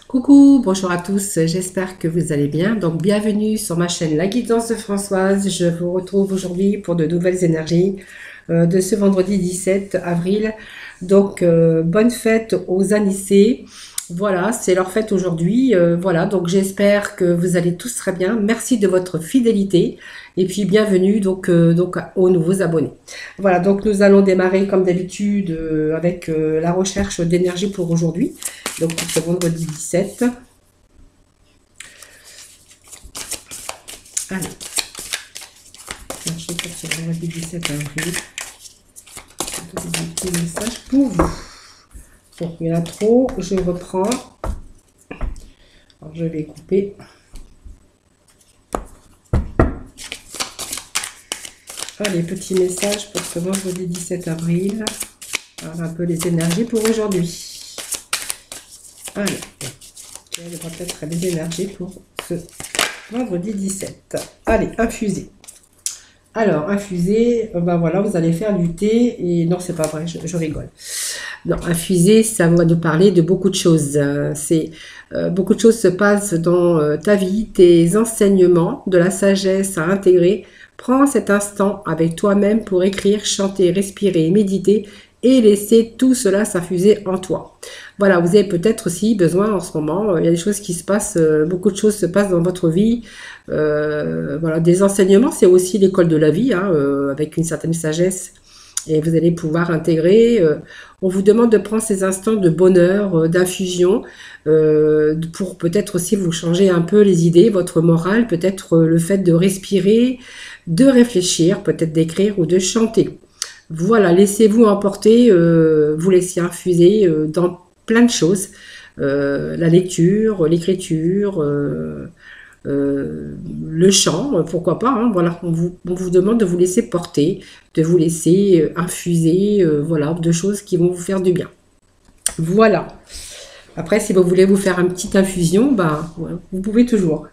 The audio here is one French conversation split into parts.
Coucou, bonjour à tous, j'espère que vous allez bien. Donc bienvenue sur ma chaîne La Guidance de Françoise. Je vous retrouve aujourd'hui pour de nouvelles énergies de ce vendredi 17 avril. Donc bonne fête aux Anissés. Voilà, c'est leur fête aujourd'hui. Voilà, donc j'espère que vous allez tous très bien. Merci de votre fidélité et puis bienvenue donc aux nouveaux abonnés. Voilà, donc nous allons démarrer comme d'habitude avec la recherche d'énergie pour aujourd'hui. Donc pour ce vendredi 17. Allez. Cherchez pour ce vendredi 17 avril. Des petits messages pour vous. Donc il y en a trop, je reprends. Alors je vais couper. Allez, petits messages pour ce vendredi 17 avril. Alors un peu les énergies pour aujourd'hui. Allez, il y aura peut-être des énergies pour ce vendredi 17. Allez, infusé. Alors, infusé, ben voilà, vous allez faire du thé. Et non, c'est pas vrai, je rigole. Non, infusé, ça va nous parler de beaucoup de choses. Beaucoup de choses se passent dans ta vie, tes enseignements, de la sagesse à intégrer. Prends cet instant avec toi-même pour écrire, chanter, respirer, méditer et laisser tout cela s'infuser en toi. Voilà, vous avez peut-être aussi besoin en ce moment, il y a des choses qui se passent, beaucoup de choses se passent dans votre vie. Voilà, des enseignements, c'est aussi l'école de la vie, hein, avec une certaine sagesse. Et vous allez pouvoir intégrer. On vous demande de prendre ces instants de bonheur, d'infusion, pour peut-être aussi vous changer un peu les idées, votre morale, peut-être le fait de respirer, de réfléchir, peut-être d'écrire ou de chanter. Voilà, laissez-vous emporter, vous laissez infuser dans plein de choses. La lecture, l'écriture, le chant, pourquoi pas. Hein, voilà, on vous demande de vous laisser porter, de vous laisser infuser, voilà, de choses qui vont vous faire du bien. Voilà. Après, si vous voulez vous faire une petite infusion, ben, ouais, vous pouvez toujours.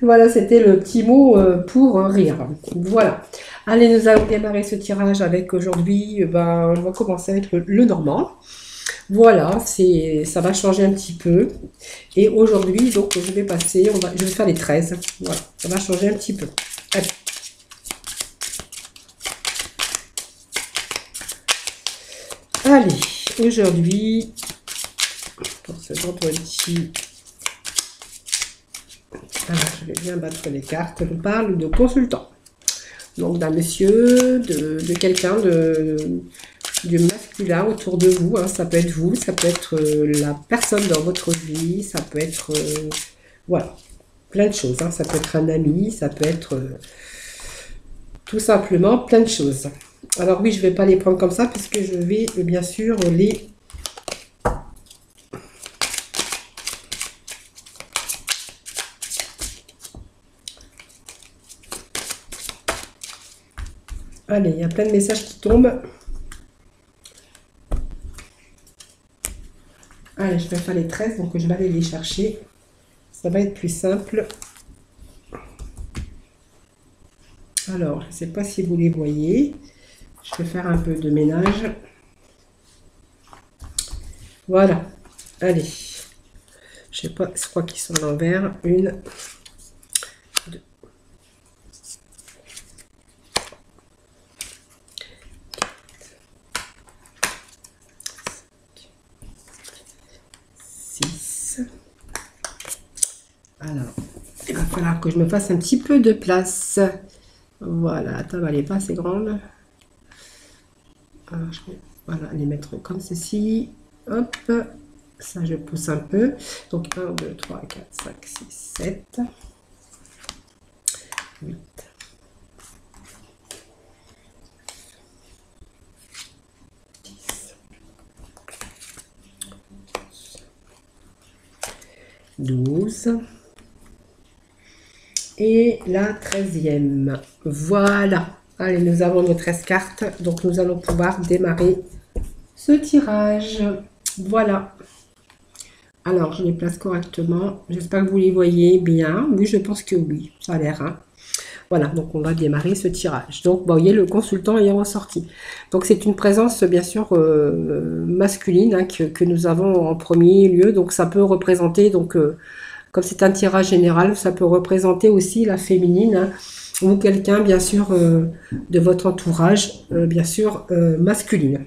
Voilà, c'était le petit mot pour rire. Voilà. Allez, nous allons démarrer ce tirage avec aujourd'hui, ben, on va commencer avec le normand. Voilà, ça va changer un petit peu. Et aujourd'hui, donc, je vais passer, je vais faire les 13. Voilà, ça va changer un petit peu. Allez. Allez, aujourd'hui, pour ce vendredi, alors je vais bien battre les cartes. On parle de consultant. Donc d'un monsieur, de quelqu'un du masculin autour de vous. Hein. Ça peut être vous, ça peut être la personne dans votre vie, ça peut être, voilà, plein de choses. Hein. Ça peut être un ami, ça peut être tout simplement plein de choses. Alors oui, je ne vais pas les prendre comme ça puisque je vais bien sûr les... Allez, il y a plein de messages qui tombent. Allez, je vais faire les 13, donc je vais aller les chercher. Ça va être plus simple. Alors, je ne sais pas si vous les voyez. Je vais faire un peu de ménage. Voilà. Allez. Je sais pas, je crois qu'ils sont à l'envers. 1, 2, 6. Alors, il va falloir que je me fasse un petit peu de place. Voilà, la table elle n'est pas assez grande. Alors, je vais voilà, les mettre comme ceci. Hop, ça je pousse un peu. Donc 1, 2, 3, 4, 5, 6, 7, 8. 12 et la 13e. Voilà. Allez, nous avons nos 13 cartes. Donc, nous allons pouvoir démarrer ce tirage. Voilà. Alors, je les place correctement. J'espère que vous les voyez bien. Oui, je pense que oui. Ça a l'air. Hein. Voilà, donc on va démarrer ce tirage. Donc, vous voyez, le consultant est ressorti. Donc, c'est une présence, bien sûr, masculine hein, que nous avons en premier lieu. Donc, ça peut représenter, donc, comme c'est un tirage général, ça peut représenter aussi la féminine hein, ou quelqu'un, bien sûr, de votre entourage, bien sûr, masculine.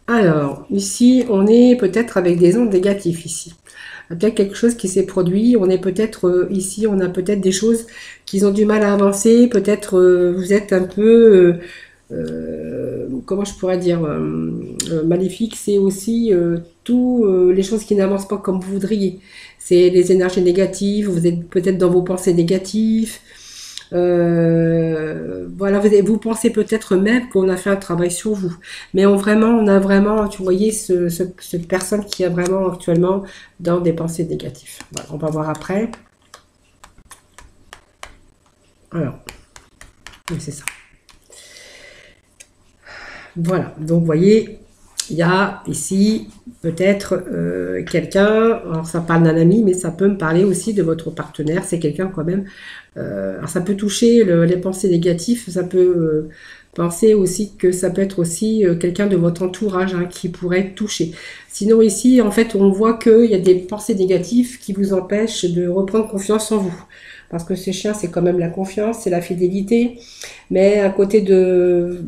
Alors, ici, on est peut-être avec des ondes négatives ici. Peut-être quelque chose qui s'est produit. On est peut-être ici, on a peut-être des choses qui ont du mal à avancer. Peut-être vous êtes un peu, comment je pourrais dire, maléfique. C'est aussi tous les choses qui n'avancent pas comme vous voudriez. C'est les énergies négatives. Vous êtes peut-être dans vos pensées négatives. Voilà, vous pensez peut-être même qu'on a fait un travail sur vous, mais on a vraiment, tu voyais, cette personne qui est vraiment actuellement dans des pensées négatives. Voilà, on va voir après. Alors, oui, c'est ça. Voilà, donc vous voyez, il y a ici peut-être quelqu'un, alors ça parle d'un ami, mais ça peut me parler aussi de votre partenaire, c'est quelqu'un quand même. Alors ça peut toucher les pensées négatives, ça peut penser aussi que ça peut être aussi quelqu'un de votre entourage hein, qui pourrait être touché. Sinon ici, en fait, on voit qu'il y a des pensées négatives qui vous empêchent de reprendre confiance en vous. Parce que ce chien, c'est quand même la confiance, c'est la fidélité. Mais à côté de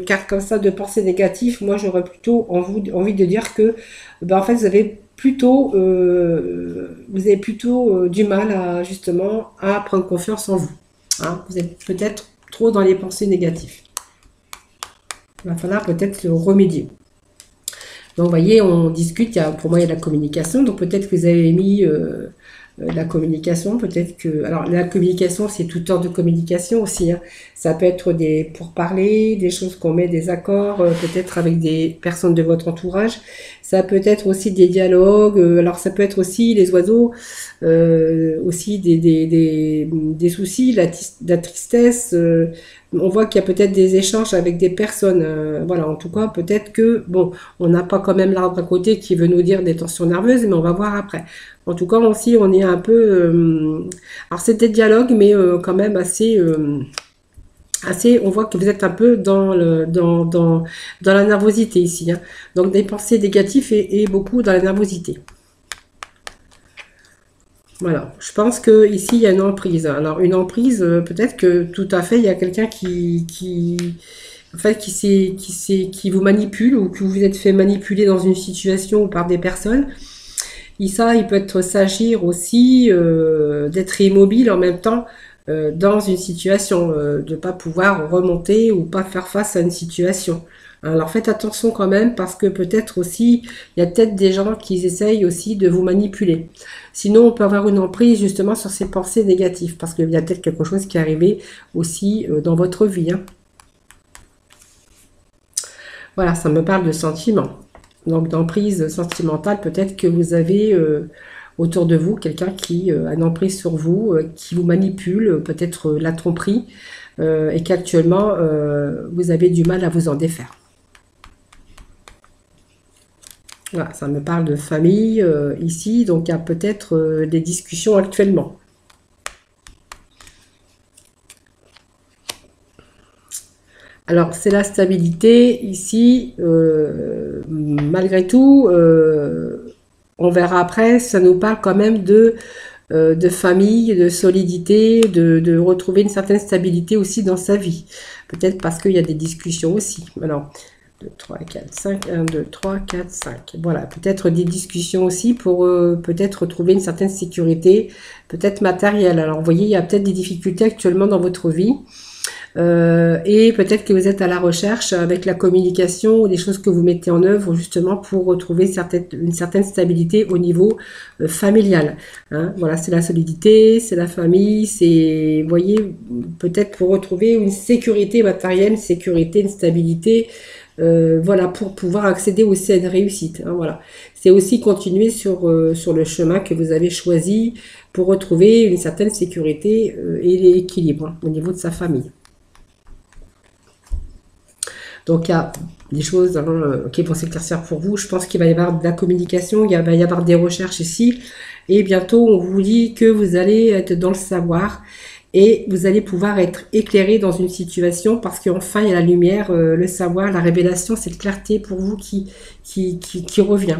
cartes comme ça, de pensées négatives, moi j'aurais plutôt envie de dire que ben, en fait vous avez plutôt du mal à justement à prendre confiance en vous. Hein. Vous êtes peut-être trop dans les pensées négatives. Il va falloir peut-être le remédier. Donc vous voyez, on discute, pour moi il y a la communication, donc peut-être que vous avez mis la communication, peut-être que... Alors la communication, c'est tout ordre de communication aussi. Hein. Ça peut être des pourparlers, des choses qu'on met, des accords, peut-être avec des personnes de votre entourage. Ça peut être aussi des dialogues, alors ça peut être aussi les oiseaux, aussi des soucis, la tristesse. On voit qu'il y a peut-être des échanges avec des personnes. Voilà, en tout cas, peut-être que, bon, on n'a pas quand même l'arbre à côté qui veut nous dire des tensions nerveuses, mais on va voir après. En tout cas, aussi, on est un peu... alors, c'est des dialogues, mais quand même assez... On voit que vous êtes un peu dans la nervosité ici. Hein. Donc, des pensées négatives et beaucoup dans la nervosité. Voilà, je pense que ici il y a une emprise. Alors une emprise, peut-être que tout à fait il y a quelqu'un en fait, qui vous manipule ou que vous vous êtes fait manipuler dans une situation ou par des personnes. Et ça, il peut être s'agir aussi d'être immobile en même temps dans une situation, de ne pas pouvoir remonter ou pas faire face à une situation. Alors faites attention quand même parce que peut-être aussi, il y a peut-être des gens qui essayent aussi de vous manipuler. Sinon, on peut avoir une emprise justement sur ces pensées négatives parce qu'il y a peut-être quelque chose qui est arrivé aussi dans votre vie. Hein. Voilà, ça me parle de sentiments. Donc d'emprise sentimentale, peut-être que vous avez autour de vous quelqu'un qui a une emprise sur vous, qui vous manipule, peut-être la tromperie, et qu'actuellement vous avez du mal à vous en défaire. Voilà, ça me parle de famille ici, donc il y a peut-être des discussions actuellement. Alors, c'est la stabilité ici, malgré tout, on verra après, ça nous parle quand même de famille, de solidité, de retrouver une certaine stabilité aussi dans sa vie. Peut-être parce qu'il y a des discussions aussi. Alors, 2, 3, 4, 5, 1, 2, 3, 4, 5. Voilà, peut-être des discussions aussi pour peut-être retrouver une certaine sécurité, peut-être matérielle. Alors, vous voyez, il y a peut-être des difficultés actuellement dans votre vie. Et peut-être que vous êtes à la recherche avec la communication ou des choses que vous mettez en œuvre justement pour retrouver une certaine stabilité au niveau familial. Hein. Voilà, c'est la solidité, c'est la famille, c'est, vous voyez, peut-être pour retrouver une sécurité matérielle, une sécurité, une stabilité, voilà, pour pouvoir accéder aussi à une réussite. Hein, voilà. C'est aussi continuer sur le chemin que vous avez choisi pour retrouver une certaine sécurité et l'équilibre hein, au niveau de sa famille. Donc, il y a des choses hein, qui vont s'éclaircir pour vous. Je pense qu'il va y avoir de la communication, il va y avoir des recherches ici. Et bientôt, on vous dit que vous allez être dans le savoir et vous allez pouvoir être éclairé dans une situation parce qu'enfin, il y a la lumière, le savoir, la révélation, cette clarté pour vous qui revient.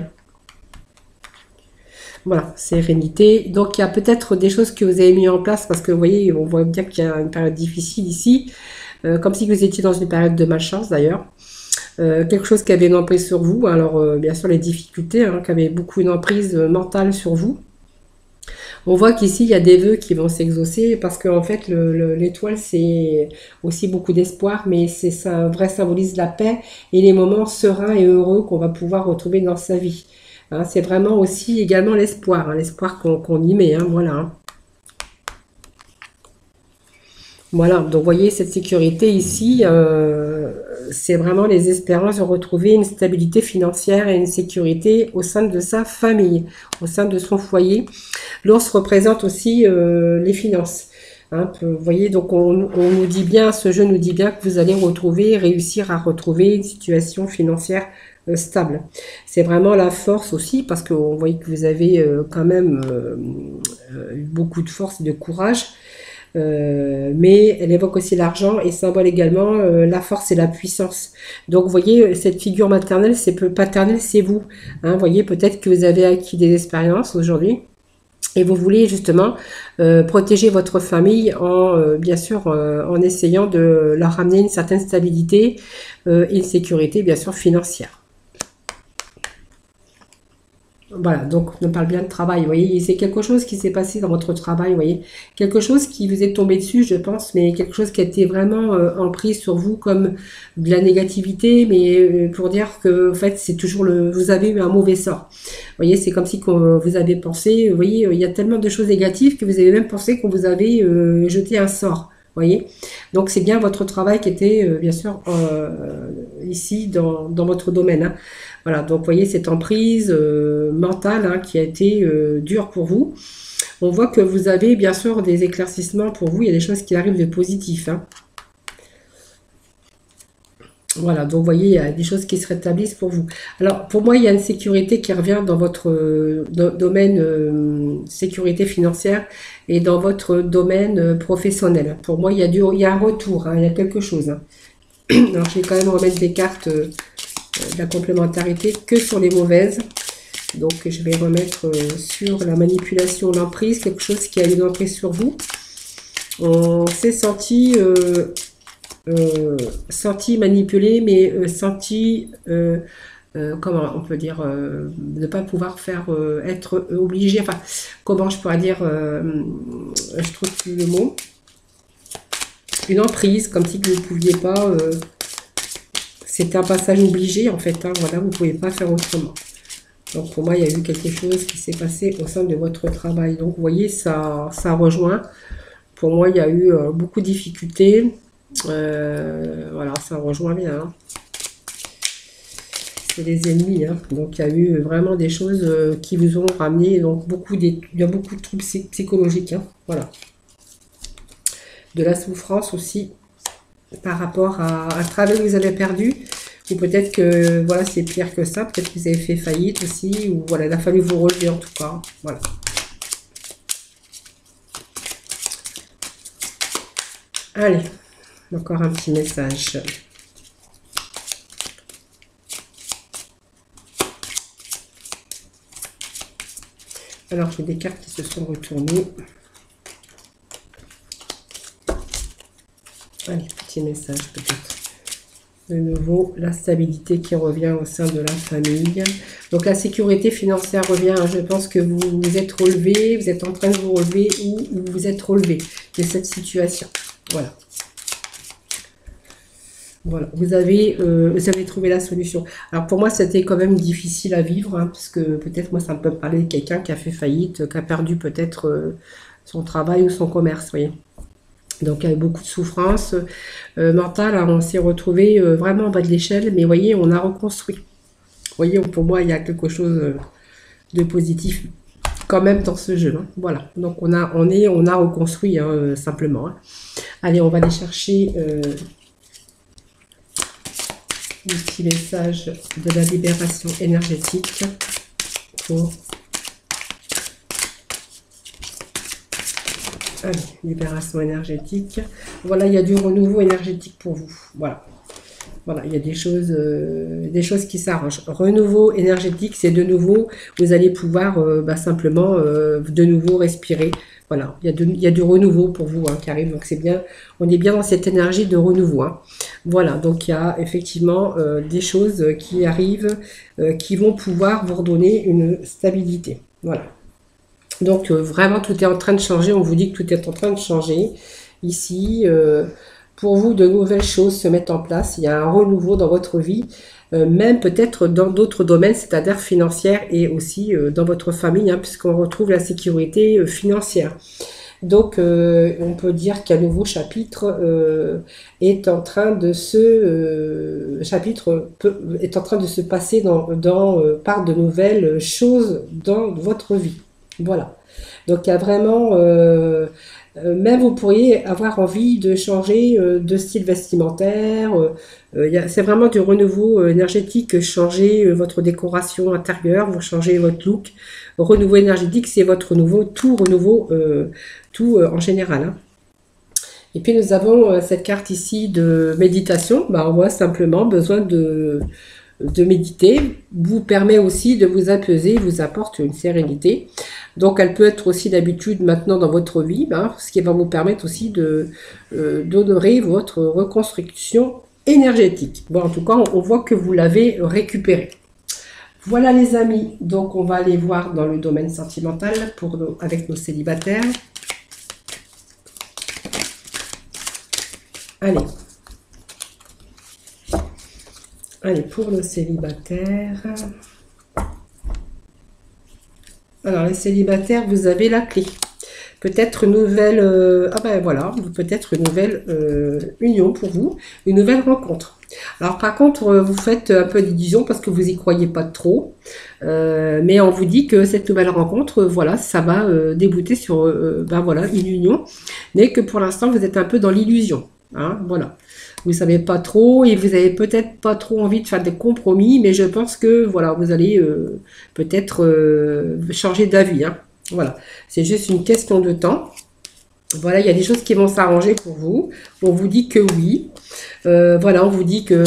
Voilà, sérénité. Donc, il y a peut-être des choses que vous avez mis en place parce que vous voyez, on voit bien qu'il y a une période difficile ici, comme si vous étiez dans une période de malchance d'ailleurs. Quelque chose qui avait une emprise sur vous. Alors, bien sûr, les difficultés, hein, qui avaient beaucoup une emprise mentale sur vous. On voit qu'ici, il y a des vœux qui vont s'exaucer parce qu'en fait, l'étoile, c'est aussi beaucoup d'espoir, mais c'est ça, vrai symbolise la paix et les moments sereins et heureux qu'on va pouvoir retrouver dans sa vie. Hein, c'est vraiment aussi également l'espoir, hein, l'espoir qu'on y met, hein, voilà. Hein. Voilà, donc vous voyez cette sécurité ici, c'est vraiment les espérances de retrouver une stabilité financière et une sécurité au sein de sa famille, au sein de son foyer. L'ours représente aussi les finances. Hein, vous voyez, donc on nous dit bien, ce jeu nous dit bien que vous allez réussir à retrouver une situation financière stable. C'est vraiment la force aussi, parce qu'on voit que vous avez quand même eu beaucoup de force et de courage. Mais elle évoque aussi l'argent et symbole également la force et la puissance. Donc, vous voyez, cette figure maternelle, paternelle, c'est vous. Hein, vous voyez, peut-être que vous avez acquis des expériences aujourd'hui et vous voulez justement protéger votre famille en, bien sûr, en essayant de leur ramener une certaine stabilité et une sécurité, bien sûr, financière. Voilà, donc on parle bien de travail, vous voyez, c'est quelque chose qui s'est passé dans votre travail, vous voyez, quelque chose qui vous est tombé dessus, je pense, mais quelque chose qui a été vraiment empris sur vous comme de la négativité, mais pour dire que, en fait, c'est toujours vous avez eu un mauvais sort. Vous voyez, c'est comme si vous avez pensé, vous voyez, il y a tellement de choses négatives que vous avez même pensé qu'on vous avait jeté un sort. Voyez, donc c'est bien votre travail qui était bien sûr ici dans votre domaine. Hein. Voilà, donc vous voyez cette emprise mentale hein, qui a été dure pour vous. On voit que vous avez bien sûr des éclaircissements pour vous, il y a des choses qui arrivent de positif. Hein. Voilà, donc vous voyez, il y a des choses qui se rétablissent pour vous. Alors, pour moi, il y a une sécurité qui revient dans votre domaine sécurité financière et dans votre domaine professionnel. Pour moi, il y a un retour, hein, il y a quelque chose. Hein. Alors, je vais quand même remettre des cartes de la complémentarité que sur les mauvaises. Donc, je vais remettre sur la manipulation, l'emprise, quelque chose qui a une emprise sur vous. On s'est senti... senti manipulé, mais senti, comment on peut dire, ne pas pouvoir faire, être obligé, enfin, comment je pourrais dire, je trouve plus le mot, une emprise, comme si vous ne pouviez pas, c'est un passage obligé en fait, hein, voilà, vous ne pouvez pas faire autrement. Donc pour moi, il y a eu quelque chose qui s'est passé au sein de votre travail. Donc vous voyez, ça rejoint. Pour moi, il y a eu beaucoup de difficultés. Voilà, ça rejoint bien. Hein. C'est les ennemis. Hein. Donc, il y a eu vraiment des choses qui vous ont ramené. Donc, il y a beaucoup de troubles psychologiques. Hein. Voilà. De la souffrance aussi par rapport à un travail que vous avez perdu. Ou peut-être que voilà, c'est pire que ça. Peut-être que vous avez fait faillite aussi. Ou voilà, il a fallu vous relever en tout cas. Voilà. Allez. Encore un petit message. Alors, j'ai des cartes qui se sont retournées. Allez, petit message peut-être. De nouveau, la stabilité qui revient au sein de la famille. Donc, la sécurité financière revient. Je pense que vous vous êtes relevé, vous êtes en train de vous relever ou vous vous êtes relevé de cette situation. Voilà. Voilà, vous avez trouvé la solution. Alors pour moi, c'était quand même difficile à vivre, hein, parce que peut-être moi, ça peut me parler de quelqu'un qui a fait faillite, qui a perdu peut-être son travail ou son commerce, vous voyez. Donc il y a eu beaucoup de souffrance mentale, hein, on s'est retrouvé vraiment en bas de l'échelle, mais vous voyez, on a reconstruit. Vous voyez, pour moi, il y a quelque chose de positif quand même dans ce jeu. Hein. Voilà, donc on a reconstruit hein, simplement. Hein. Allez, on va aller chercher... des petits messages de la libération énergétique pour... Allez, libération énergétique. Voilà, il y a du renouveau énergétique pour vous. Voilà. Voilà, il y a des choses qui s'arrangent. Renouveau énergétique, c'est de nouveau, vous allez pouvoir simplement de nouveau respirer. Voilà, il y a du renouveau pour vous qui arrive, donc c'est bien, on est bien dans cette énergie de renouveau. Hein. Voilà, donc il y a effectivement des choses qui arrivent, qui vont pouvoir vous redonner une stabilité. Voilà. Donc vraiment, tout est en train de changer, on vous dit que tout est en train de changer. Ici, pour vous, de nouvelles choses se mettent en place. Il y a un renouveau dans votre vie, même peut-être dans d'autres domaines, c'est-à-dire financière et aussi dans votre famille, hein, puisqu'on retrouve la sécurité financière. Donc, on peut dire qu'un nouveau chapitre est en train de est en train de se passer par de nouvelles choses dans votre vie. Voilà. Donc, il y a vraiment... même vous pourriez avoir envie de changer de style vestimentaire. C'est vraiment du renouveau énergétique. Changer votre décoration intérieure, vous changez votre look. Renouveau énergétique, c'est votre renouveau, tout en général. Hein. Et puis nous avons cette carte ici de méditation. On voit simplement besoin de méditer, vous permet aussi de vous apaiser, vous apporte une sérénité. Donc elle peut être aussi d'habitude maintenant dans votre vie, ce qui va vous permettre aussi d'honorer votre reconstruction énergétique. Bon, en tout cas, on voit que vous l'avez récupéré. Voilà les amis, donc on va aller voir dans le domaine sentimental avec nos célibataires. Allez, pour nos célibataires. Alors, les célibataires, vous avez la clé. Peut-être une nouvelle... peut-être une nouvelle union pour vous, une nouvelle rencontre. Alors, par contre, vous faites un peu d'illusion parce que vous n'y croyez pas trop. Mais on vous dit que cette nouvelle rencontre, ça va débouter sur une union. Mais que pour l'instant, vous êtes un peu dans l'illusion. Hein, voilà. Vous ne savez pas trop et vous n'avez peut-être pas trop envie de faire des compromis, mais je pense que vous allez peut-être changer d'avis. Hein. Voilà, c'est juste une question de temps. Voilà, il y a des choses qui vont s'arranger pour vous. On vous dit que oui. On vous dit que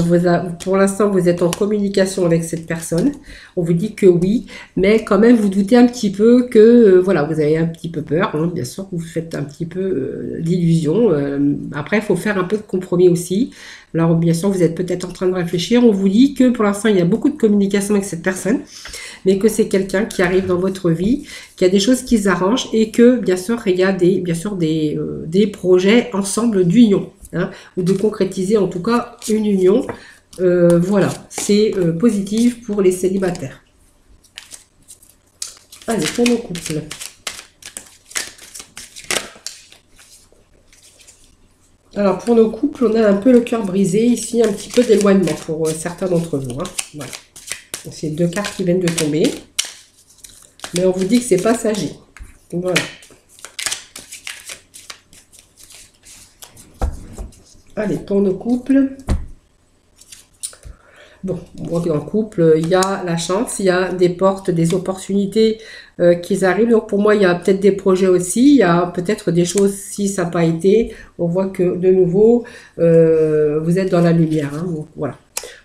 pour l'instant, vous êtes en communication avec cette personne. On vous dit que oui, mais quand même, vous doutez un petit peu que, vous avez un petit peu peur. Hein, bien sûr, vous faites un petit peu d'illusion. Après, il faut faire un peu de compromis aussi. Alors, bien sûr, vous êtes peut-être en train de réfléchir. On vous dit que pour l'instant, il y a beaucoup de communication avec cette personne, mais que c'est quelqu'un qui arrive dans votre vie, qu'il y a des choses qui s'arrangent et que, bien sûr, il y a des projets ensemble d'union. Hein, ou de concrétiser en tout cas une union. Voilà, c'est positif pour les célibataires. Allez, pour nos couples. Alors, pour nos couples, on a un peu le cœur brisé. Ici, un petit peu d'éloignement pour certains d'entre vous. Hein. Voilà. C'est deux cartes qui viennent de tomber. Mais on vous dit que c'est passager. Voilà. Allez, pour nos couples. Bon, on voit que dans le couple, il y a la chance, il y a des portes, des opportunités qui arrivent. Donc pour moi, il y a peut-être des projets aussi, il y a peut-être des choses si ça n'a pas été. On voit que de nouveau, vous êtes dans la lumière. Hein. Donc, voilà,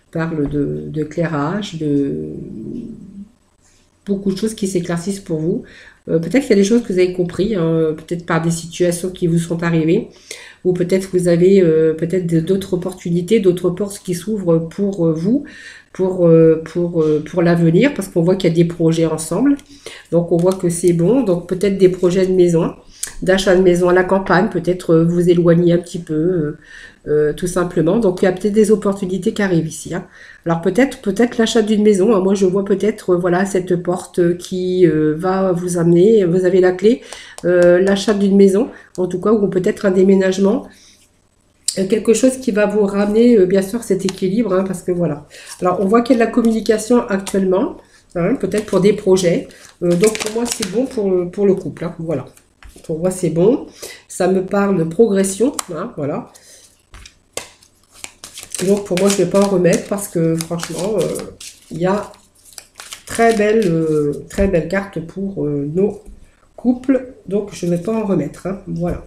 on parle de éclairage, de beaucoup de choses qui s'éclaircissent pour vous. Peut-être qu'il y a des choses que vous avez compris, hein, peut-être par des situations qui vous sont arrivées. Ou peut-être vous avez peut-être d'autres opportunités, d'autres portes qui s'ouvrent pour vous, pour l'avenir, parce qu'on voit qu'il y a des projets ensemble. Donc on voit que c'est bon. Donc peut-être des projets de maison, d'achat de maison à la campagne, peut-être vous éloigner un petit peu, tout simplement. Donc il y a peut-être des opportunités qui arrivent ici. Hein. Alors peut-être l'achat d'une maison. Hein. Moi je vois peut-être cette porte qui va vous amener. Vous avez la clé, l'achat d'une maison, en tout cas, ou peut-être un déménagement. Quelque chose qui va vous ramener bien sûr cet équilibre, hein, parce que voilà. Alors on voit qu'il y a de la communication actuellement, hein, peut-être pour des projets. Donc pour moi c'est bon pour le couple. Hein, voilà. Pour moi c'est bon. Ça me parle de progression. Hein, voilà. Donc pour moi, je ne vais pas en remettre parce que franchement, il y a très belle carte pour nos couples. Donc je ne vais pas en remettre. Hein, voilà.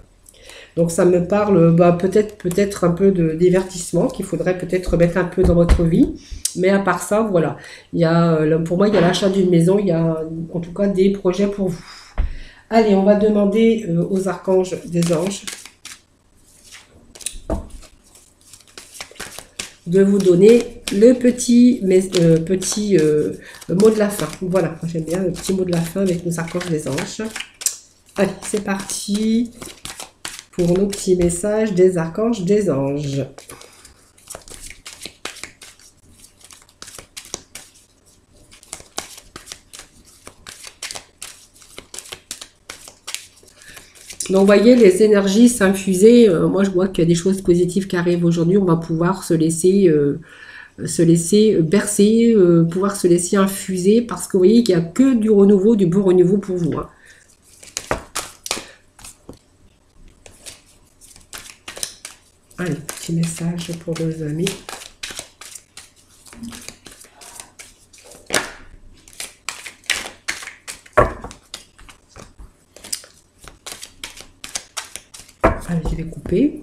Donc ça me parle peut-être un peu de divertissement qu'il faudrait peut-être mettre un peu dans votre vie. Mais à part ça, voilà. Il y a, pour moi, il y a l'achat d'une maison. Il y a en tout cas des projets pour vous. Allez, on va demander aux archanges des anges de vous donner le petit mot de la fin. Voilà, j'aime bien le petit mot de la fin avec nos archanges des anges. Allez, c'est parti pour nos petits messages des archanges des anges. Donc, vous voyez, les énergies s'infuser. Moi, je vois qu'il y a des choses positives qui arrivent aujourd'hui. On va pouvoir se laisser bercer, pouvoir se laisser infuser. Parce que vous voyez qu'il n'y a que du renouveau, du bon renouveau pour vous. Hein. Allez, petit message pour nos amis. Allez, je vais couper.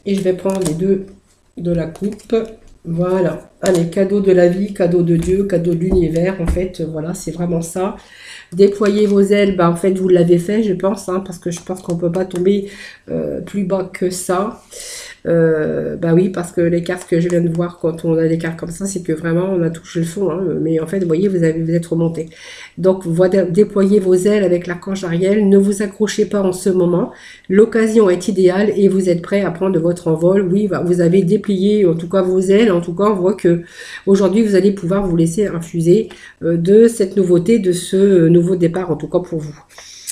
Et je vais prendre les deux de la coupe. Voilà. Allez, cadeau de la vie, cadeau de Dieu, cadeau de l'univers. En fait, voilà, c'est vraiment ça. Déployez vos ailes, bah, en fait, vous l'avez fait, je pense, hein, parce que je pense qu'on ne peut pas tomber plus bas que ça. Bah oui, parce que les cartes que je viens de voir, quand on a des cartes comme ça, c'est que vraiment on a touché le fond. Hein, mais en fait, vous voyez, vous êtes remonté. Donc, voilà, déployez vos ailes avec l'archange Ariel. Ne vous accrochez pas en ce moment. L'occasion est idéale et vous êtes prêt à prendre votre envol. Oui, vous avez déplié en tout cas vos ailes. En tout cas, on voit que aujourd'hui, vous allez pouvoir vous laisser infuser de cette nouveauté, de ce nouveau départ, en tout cas pour vous.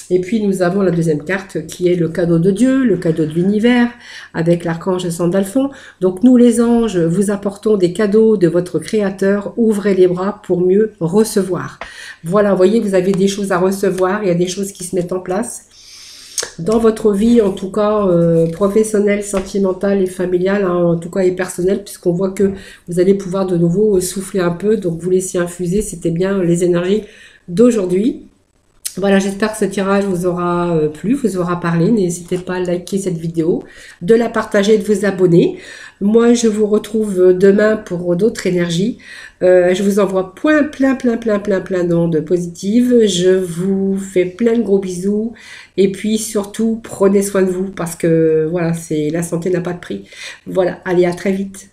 Et puis nous avons la deuxième carte qui est le cadeau de Dieu, le cadeau de l'univers, avec l'archange Sandalphon. Donc nous les anges, vous apportons des cadeaux de votre créateur, ouvrez les bras pour mieux recevoir. Voilà, vous voyez, vous avez des choses à recevoir, il y a des choses qui se mettent en place. Dans votre vie, en tout cas professionnelle, sentimentale et familiale, hein, en tout cas et personnelle, puisqu'on voit que vous allez pouvoir de nouveau souffler un peu, donc vous laissez infuser, c'était bien les énergies d'aujourd'hui. Voilà, j'espère que ce tirage vous aura plu, vous aura parlé. N'hésitez pas à liker cette vidéo, de la partager, de vous abonner. Moi, je vous retrouve demain pour d'autres énergies. Je vous envoie plein d'ondes positives. Je vous fais plein de gros bisous. Et puis, surtout, prenez soin de vous parce que, voilà, la santé n'a pas de prix. Voilà, allez, à très vite.